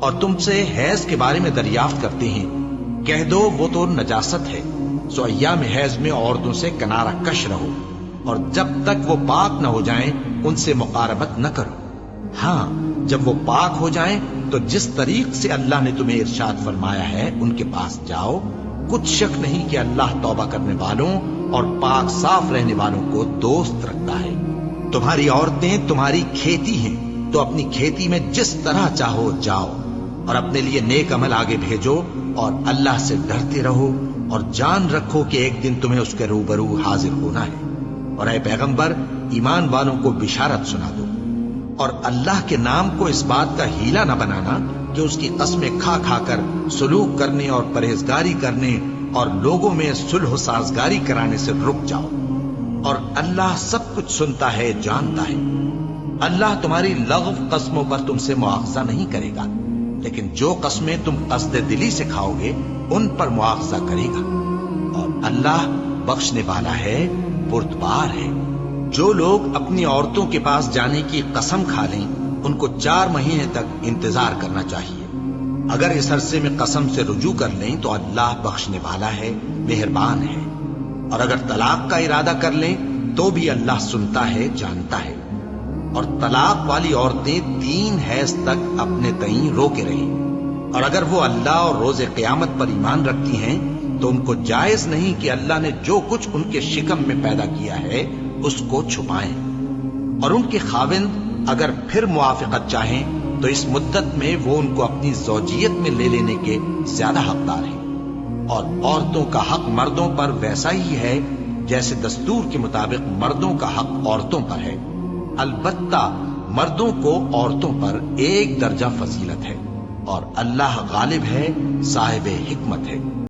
اور تم سے حیض کے بارے میں دریافت کرتے ہیں، کہہ دو وہ تو نجاست ہے، سو ایام حیض میں عورتوں سے کنارہ کش رہو، اور جب تک وہ پاک نہ ہو جائیں ان سے مقاربت نہ کرو۔ ہاں، جب وہ پاک ہو جائیں تو جس طریق سے اللہ نے تمہیں ارشاد فرمایا ہے ان کے پاس جاؤ۔ کچھ شک نہیں کہ اللہ توبہ کرنے والوں اور پاک صاف رہنے والوں کو دوست رکھتا ہے۔ تمہاری عورتیں تمہاری کھیتی ہیں، تو اپنی کھیتی میں جس طرح چاہو جاؤ، اور اپنے لیے نیک عمل آگے بھیجو، اور اللہ سے ڈرتے رہو، اور جان رکھو کہ ایک دن تمہیں اس کے روبرو حاضر ہونا ہے۔ اور اے پیغمبر، ایمان والوں کو بشارت سنا دو، اور اللہ کے نام کو اس بات کا ہیلا نہ بنانا کہ اس کی قسمیں کھا کھا کر سلوک کرنے اور پرہیزگاری کرنے اور لوگوں میں صلح و سازگاری کرانے سے رک جاؤ، اور اللہ سب کچھ سنتا ہے، جانتا ہے۔ اللہ تمہاری لغو قسموں پر تم سے مواخذہ نہیں کرے گا، لیکن جو قسمیں تم قصد دلی سے کھاؤ گے ان پر مواخذہ کرے گا، اور اللہ بخشنے والا ہے، بردبار ہے۔ جو لوگ اپنی عورتوں کے پاس جانے کی قسم کھا لیں ان کو 4 مہینے تک انتظار کرنا چاہیے۔ اگر اس عرصے میں قسم سے رجوع کر لیں تو اللہ بخشنے والا ہے، مہربان ہے، اور اگر طلاق کا ارادہ کر لیں تو بھی اللہ سنتا ہے، جانتا ہے۔ اور طلاق والی عورتیں 3 حیض تک اپنے تئیں روکے رہیں، اور اگر وہ اللہ اور روز قیامت پر ایمان رکھتی ہیں تو ان کو جائز نہیں کہ اللہ نے جو کچھ ان کے شکم میں پیدا کیا ہے اس کو چھپائیں، اور ان کے خاوند اگر پھر موافقت چاہیں تو اس مدت میں وہ ان کو اپنی زوجیت میں لے لینے کے زیادہ حقدار ہیں۔ اور عورتوں کا حق مردوں پر ویسا ہی ہے جیسے دستور کے مطابق مردوں کا حق عورتوں پر ہے، البتہ مردوں کو عورتوں پر 1 درجہ فضیلت ہے، اور اللہ غالب ہے، صاحب حکمت ہے۔